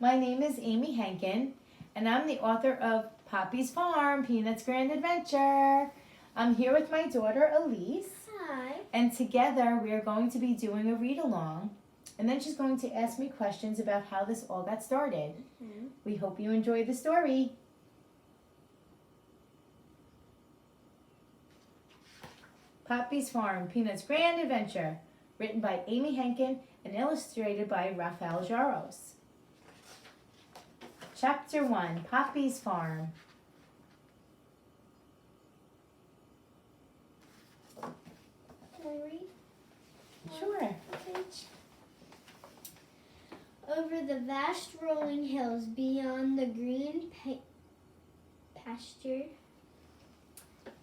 My name is Amy Henkin, and I'm the author of Poppy's Farm, Peanut's Grand Adventure. I'm here with my daughter Elise. Hi. And together we are going to be doing a read-along, and then she's going to ask me questions about how this all got started. Mm-hmm. We hope you enjoy the story. Poppy's Farm, Peanut's Grand Adventure, written by Amy Henkin and illustrated by Rafael Jaros. Chapter 1, Poppy's Farm. Can I read? Sure. Okay. Over the vast rolling hills beyond the green pasture,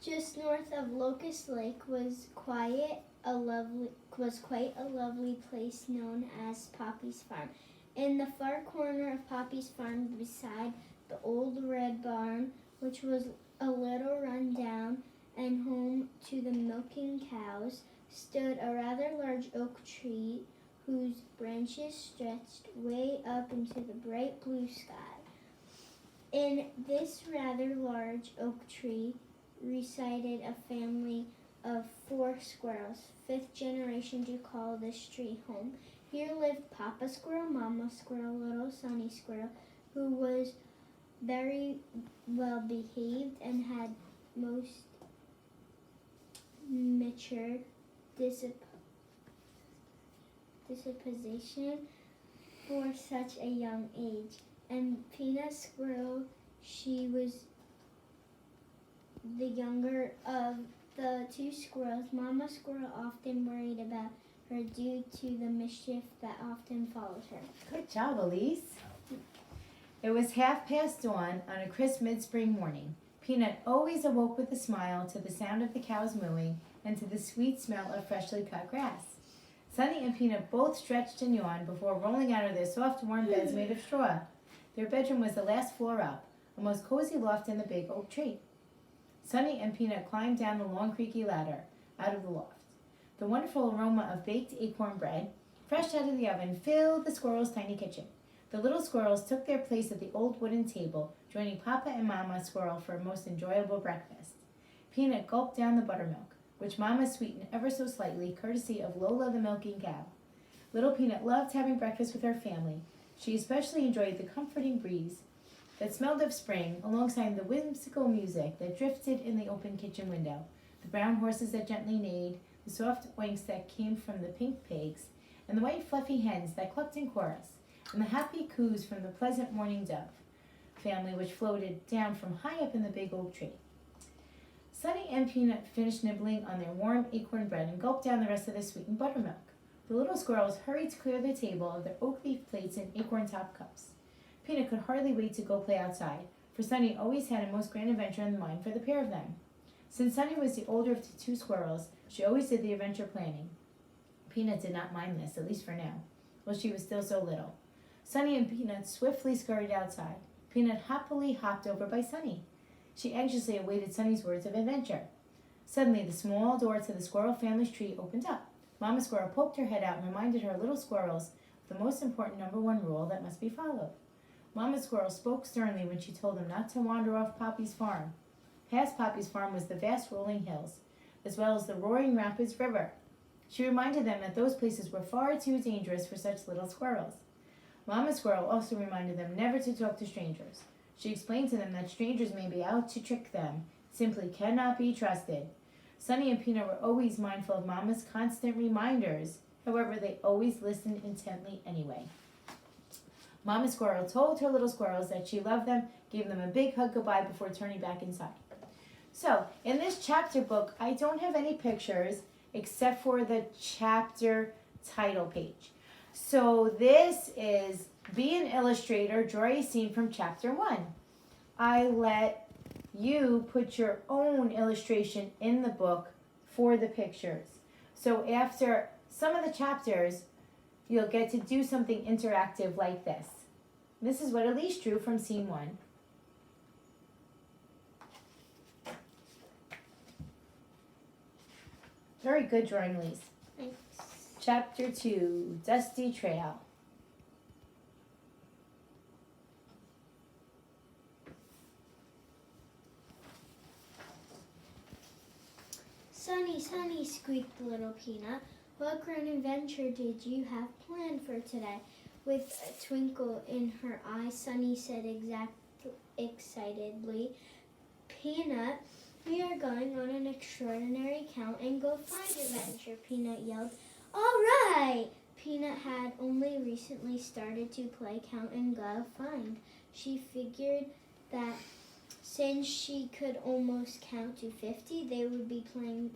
just north of Locust Lake, was quite a lovely place known as Poppy's Farm. In the far corner of Poppy's Farm, beside the old red barn, which was a little run down and home to the milking cows, stood a rather large oak tree whose branches stretched way up into the bright blue sky. In this rather large oak tree resided a family of 4 squirrels, 5th generation to call this tree home. Here lived Papa Squirrel, Mama Squirrel, Little Sonny Squirrel, who was very well behaved and had most mature disposition for such a young age. And Peanut Squirrel, she was the younger of the 2 squirrels. Mama Squirrel often worried about her due to the mischief that often followed her. Good job, Elise. It was 1:30 dawn on a crisp mid-spring morning. Peanut always awoke with a smile to the sound of the cows mooing and to the sweet smell of freshly cut grass. Sunny and Peanut both stretched and yawned before rolling out of their soft, warm beds made of straw. Their bedroom was the last floor up, a most cozy loft in the big oak tree. Sunny and Peanut climbed down the long, creaky ladder out of the loft. The wonderful aroma of baked acorn bread, fresh out of the oven, filled the squirrels' tiny kitchen. The little squirrels took their place at the old wooden table, joining Papa and Mama Squirrel for a most enjoyable breakfast. Peanut gulped down the buttermilk, which Mama sweetened ever so slightly, courtesy of Lola the milking cow. Little Peanut loved having breakfast with her family. She especially enjoyed the comforting breeze that smelled of spring, alongside the whimsical music that drifted in the open kitchen window, the brown horses that gently neighed, the soft oinks that came from the pink pigs, and the white fluffy hens that clucked in chorus, and the happy coos from the pleasant morning dove family which floated down from high up in the big oak tree. Sunny and Peanut finished nibbling on their warm acorn bread and gulped down the rest of the sweetened buttermilk. The little squirrels hurried to clear the table of their oak leaf plates and acorn-top cups. Peanut could hardly wait to go play outside, for Sunny always had a most grand adventure in mind for the pair of them. Since Sunny was the older of the 2 squirrels, she always did the adventure planning. Peanut did not mind this, at least for now, while she was still so little. Sunny and Peanut swiftly scurried outside. Peanut happily hopped over by Sunny. She anxiously awaited Sunny's words of adventure. Suddenly, the small door to the squirrel family's tree opened up. Mama Squirrel poked her head out and reminded her little squirrels of the most important number 1 rule that must be followed. Mama Squirrel spoke sternly when she told them not to wander off Poppy's Farm. Past Poppy's Farm was the vast rolling hills, as well as the roaring Rapids River. She reminded them that those places were far too dangerous for such little squirrels. Mama Squirrel also reminded them never to talk to strangers. She explained to them that strangers may be out to trick them, simply cannot be trusted. Sunny and Peanut were always mindful of Mama's constant reminders. However, they always listened intently anyway. Mama Squirrel told her little squirrels that she loved them, gave them a big hug goodbye before turning back inside. So, in this chapter book, I don't have any pictures except for the chapter title page. So this is Be an Illustrator, draw a scene from chapter 1. I let you put your own illustration in the book for the pictures. So after some of the chapters, you'll get to do something interactive like this. This is what Elise drew from scene 1. Very good drawing, Elise. Thanks. Chapter 2, Dusty Trail. Sunny, Sunny, squeaked little Peanut. What grand adventure did you have planned for today? With a twinkle in her eye, Sunny said excitedly, Peanut, we are going on an extraordinary count and go find adventure, Peanut yelled. All right! Peanut had only recently started to play count and go find. She figured that since she could almost count to 50, they would be playing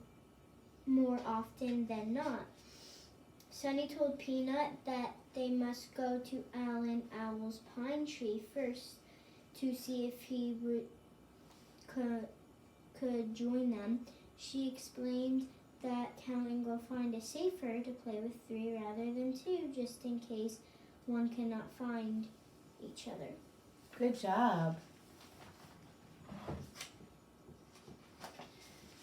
more often than not. Sunny told Peanut that they must go to Alan Owl's pine tree first to see if he could join them. She explained that count and go find is safer to play with 3 rather than 2, just in case one cannot find each other. Good job.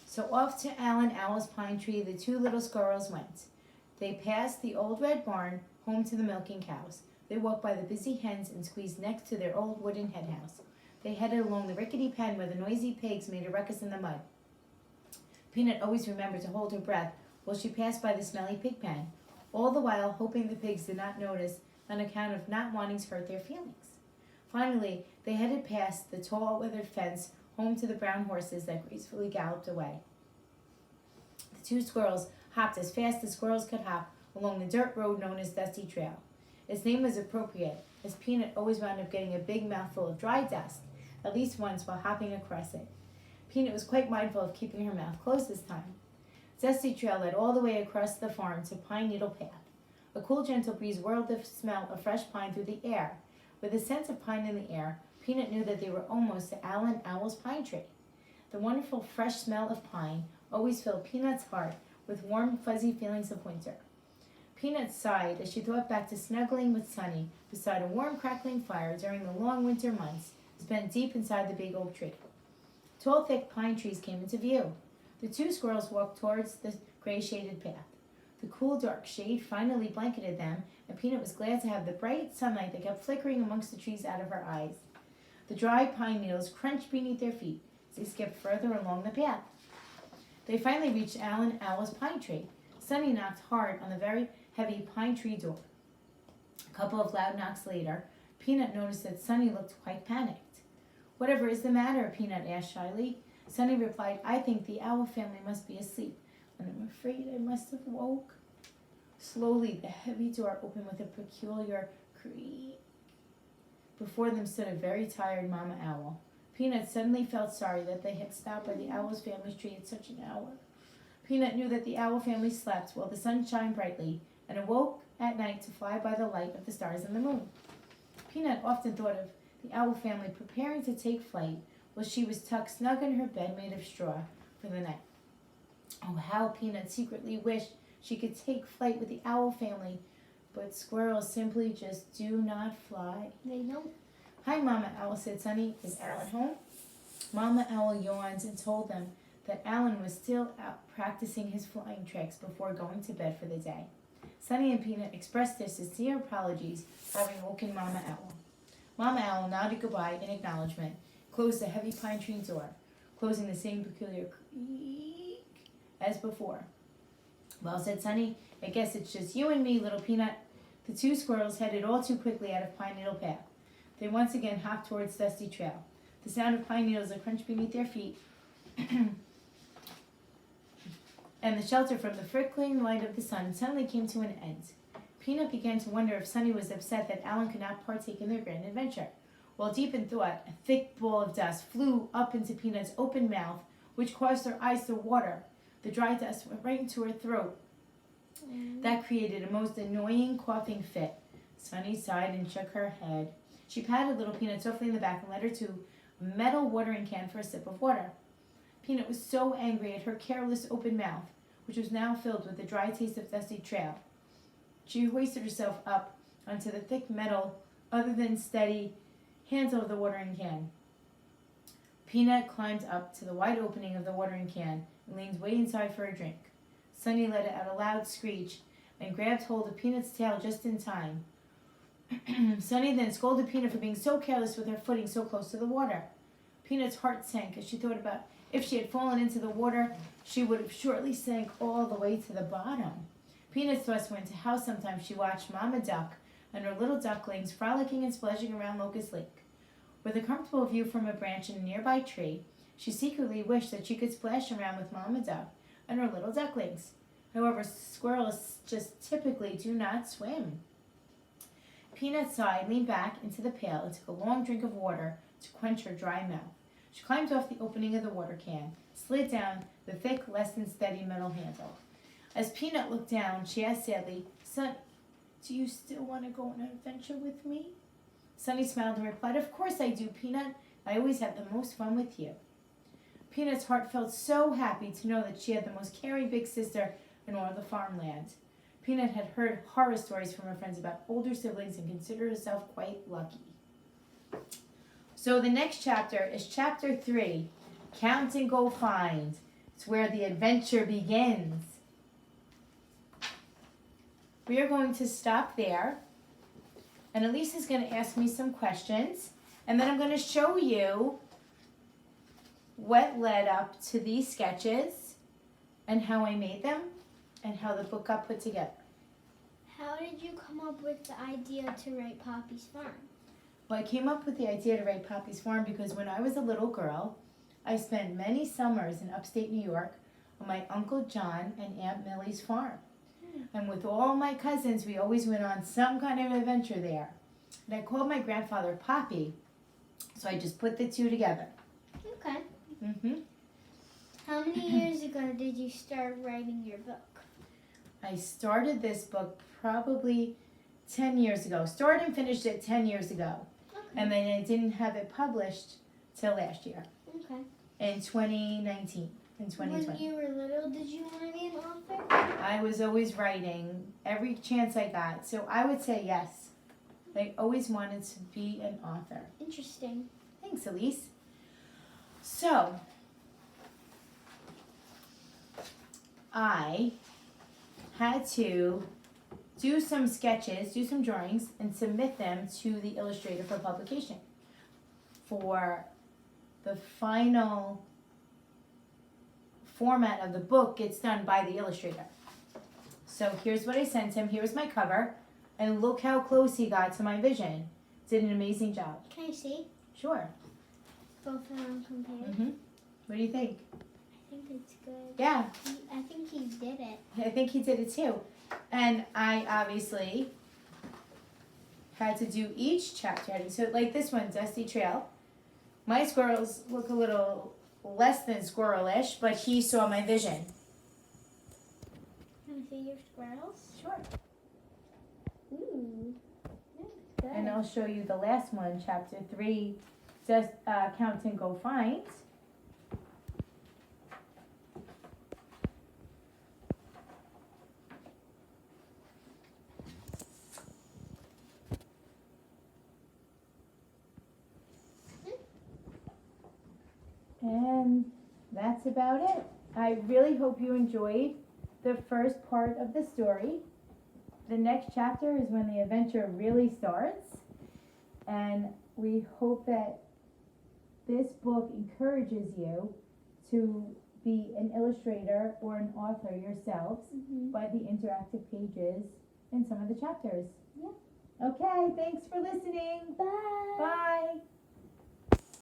So off to Alan Owl's pine tree the 2 little squirrels went. They passed the old red barn home to the milking cows. They walked by the busy hens and squeezed next to their old wooden hen house. They headed along the rickety pen where the noisy pigs made a ruckus in the mud. Peanut always remembered to hold her breath while she passed by the smelly pig pen, all the while hoping the pigs did not notice on account of not wanting to hurt their feelings. Finally, they headed past the tall, weathered fence home to the brown horses that gracefully galloped away. The 2 squirrels hopped as fast as squirrels could hop along the dirt road known as Dusty Trail. Its name was appropriate, as Peanut always wound up getting a big mouthful of dry dust, at least once while hopping across it. Peanut was quite mindful of keeping her mouth closed this time. Dusty Trail led all the way across the farm to Pine Needle Path. A cool, gentle breeze whirled the smell of fresh pine through the air. With a scent of pine in the air, Peanut knew that they were almost to Alan Owl's pine tree. The wonderful, fresh smell of pine always filled Peanut's heart with warm, fuzzy feelings of winter. Peanut sighed as she thought back to snuggling with Sunny beside a warm, crackling fire during the long winter months spent deep inside the big oak tree. Tall, thick pine trees came into view. The 2 squirrels walked towards the gray-shaded path. The cool, dark shade finally blanketed them, and Peanut was glad to have the bright sunlight that kept flickering amongst the trees out of her eyes. The dry pine needles crunched beneath their feet as they skipped further along the path. They finally reached Alan Owl's pine tree. Sunny knocked hard on the very heavy pine tree door. A couple of loud knocks later, Peanut noticed that Sunny looked quite panicked. Whatever is the matter? Peanut asked shyly. Sunny replied, I think the owl family must be asleep, and I'm afraid I must have woke. Slowly, the heavy door opened with a peculiar creak. Before them stood a very tired Mama Owl. Peanut suddenly felt sorry that they had stopped by the Owl's family's tree at such an hour. Peanut knew that the Owl family slept while the sun shined brightly, and awoke at night to fly by the light of the stars and the moon. Peanut often thought of the Owl family preparing to take flight while she was tucked snug in her bed made of straw for the night. Oh, how Peanut secretly wished she could take flight with the Owl family, but squirrels simply just do not fly. They don't. Hi, Mama Owl, said Sunny. Is Alan home? Mama Owl yawned and told them that Alan was still out practicing his flying tricks before going to bed for the day. Sunny and Peanut expressed their sincere apologies for having woken Mama Owl. Mama Owl nodded goodbye in acknowledgement, closed the heavy pine tree door, closing the same peculiar creak as before. Well, said Sunny, I guess it's just you and me, little Peanut. The 2 squirrels headed all too quickly out of Pine Needle Path. They once again hopped towards Dusty Trail. The sound of pine needles that crunched beneath their feet and the shelter from the flickering light of the sun suddenly came to an end. Peanut began to wonder if Sunny was upset that Alan could not partake in their grand adventure. While deep in thought, a thick ball of dust flew up into Peanut's open mouth, which caused her eyes to water. The dry dust went right into her throat. That created a most annoying coughing fit. Sunny sighed and shook her head. She patted little Peanut softly in the back and led her to a metal watering can for a sip of water. Peanut was so angry at her careless open mouth, which was now filled with the dry taste of Dusty Trail. She hoisted herself up onto the thick metal, other than steady, handle of the watering can. Peanut climbed up to the wide opening of the watering can and leaned way inside for a drink. Sunny let out a loud screech and grabbed hold of Peanut's tail just in time. Sunny then scolded Peanut for being so careless with her footing so close to the water. Peanut's heart sank as she thought about If she had fallen into the water, she would have surely sank all the way to the bottom. Peanut Sauce went to house sometimes. She watched Mama Duck and her little ducklings frolicking and splashing around Locust Lake. With a comfortable view from a branch in a nearby tree, she secretly wished that she could splash around with Mama Duck and her little ducklings. However, squirrels just typically do not swim. Peanut sighed, leaned back into the pail, and took a long drink of water to quench her dry mouth. She climbed off the opening of the water can, slid down the thick, less than steady metal handle. As Peanut looked down, she asked sadly, "Son, do you still want to go on an adventure with me?" Sonny smiled and replied, "Of course I do, Peanut. I always have the most fun with you." Peanut's heart felt so happy to know that she had the most caring big sister in all the farmland. Peanut had heard horror stories from her friends about older siblings and considered herself quite lucky. So the next chapter is chapter 3, Count and Go Find. It's where the adventure begins. We are going to stop there, and Elise is going to ask me some questions, and then I'm going to show you what led up to these sketches and how I made them and how the book got put together. How did you come up with the idea to write Poppy's Farm? Well, I came up with the idea to write Poppy's Farm because when I was a little girl, I spent many summers in upstate New York on my Uncle John and Aunt Millie's farm. And with all my cousins, we always went on some kind of adventure there. And I called my grandfather Poppy, so I just put the two together. Okay. Mm-hmm. How many years ago did you start writing your book? I started this book probably 10 years ago. Started and finished it 10 years ago. Okay. And then I didn't have it published till last year, Okay. in 2019, in 2020. When you were little, did you want to be an author? I was always writing every chance I got. So I would say yes. I always wanted to be an author. Interesting. Thanks, Elise. So, I had to do some sketches, do some drawings, and submit them to the illustrator for publication. For the final format of the book gets done by the illustrator. So here's what I sent him. Here's my cover. And look how close he got to my vision. Did an amazing job. Can I see? Sure. Both of them compared. Mm-hmm. What do you think? I think it's good. Yeah, I think he did it. I think he did it too. And I obviously had to do each chapter. So like this one, Dusty Trail. My squirrels look a little less than squirrelish, but he saw my vision. Can I see your squirrels? Sure. Ooh. Good. And I'll show you the last one, chapter 3, just Count and Go Find. And that's about it. I really hope you enjoyed the first part of the story. The next chapter is when the adventure really starts. And we hope that this book encourages you to be an illustrator or an author yourselves by the interactive pages in some of the chapters. Yeah. Okay, thanks for listening. Bye.